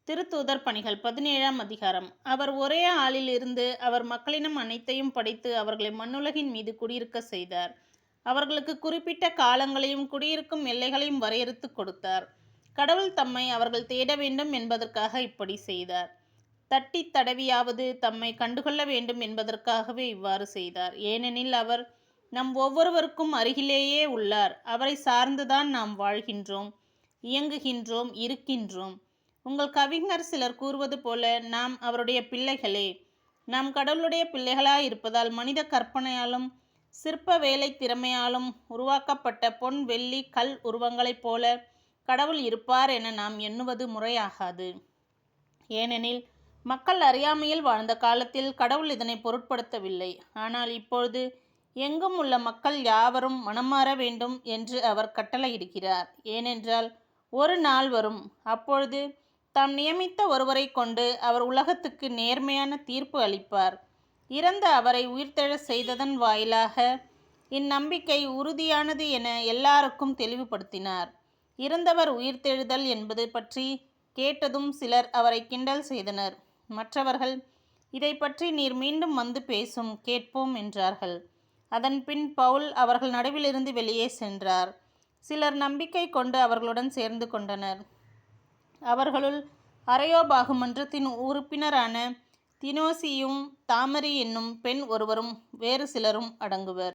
திருத்தூதர் பணிகள் 17ஆம் அதிகாரம். அவர் ஒரே ஆளில் இருந்து அவர் மக்களினம் அனைத்தையும் படைத்து அவர்களை மண்ணுலகின் மீது குடியிருக்க செய்தார். அவர்களுக்கு குறிப்பிட்ட காலங்களையும் குடியிருக்கும் எல்லைகளையும் வரையறுத்து கொடுத்தார். கடவுள் தம்மை அவர்கள் தேட வேண்டும் என்பதற்காக இப்படி செய்தார். தட்டி தடவியாவது தம்மை கண்டுகொள்ள வேண்டும் என்பதற்காகவே இவ்வாறு செய்தார். ஏனெனில் அவர் நம் ஒவ்வொருவருக்கும் அருகிலேயே உள்ளார். அவரை சார்ந்துதான் நாம் வாழ்கின்றோம், இயங்குகின்றோம், இருக்கின்றோம். உங்கள் கவிஞர் சிலர் கூறுவது போல நாம் அவருடைய பிள்ளைகளே. நாம் கடவுளுடைய பிள்ளைகளாய் இருப்பதால் மனித கற்பனையாலும் சிற்ப வேலை திறமையாலும் உருவாக்கப்பட்ட பொன், வெள்ளி, கல் உருவங்களைப் போல கடவுள் இருப்பார் என நாம் எண்ணுவது முறையாகாது. ஏனெனில் மக்கள் அறியாமையில் வாழ்ந்த காலத்தில் கடவுள் இதனை பொருட்படுத்தவில்லை. ஆனால் இப்பொழுது எங்கும் உள்ள மக்கள் யாவரும் மனமாற வேண்டும் என்று அவர் கட்டளையிடுகிறார். ஏனென்றால் ஒரு நாள் வரும், அப்பொழுது தாம் நியமித்த ஒருவரை கொண்டு அவர் உலகத்துக்கு நேர்மையான தீர்ப்பு அளிப்பார். இறந்த அவரை உயிர்த்தெழச் செய்ததன் வாயிலாக இந்நம்பிக்கை உறுதியானது என எல்லாருக்கும் தெளிவுபடுத்தினார். இறந்தவர் உயிர்த்தெழுதல் என்பது பற்றி கேட்டதும் சிலர் அவரை கிண்டல் செய்தனர். மற்றவர்கள், இதை பற்றி நீர் மீண்டும் வந்து பேசும், கேட்போம் என்றார்கள். அதன் பின் பவுல் அவர்கள் நடுவிலிருந்து வெளியே சென்றார். சிலர் நம்பிக்கை கொண்டு அவர்களுடன் சேர்ந்து கொண்டனர். அவர்களுள் அரையோபாகு மன்றத்தின் உறுப்பினரான தினோசியும் தாமரி என்னும் பெண் ஒருவரும் வேறு சிலரும் அடங்குவர்.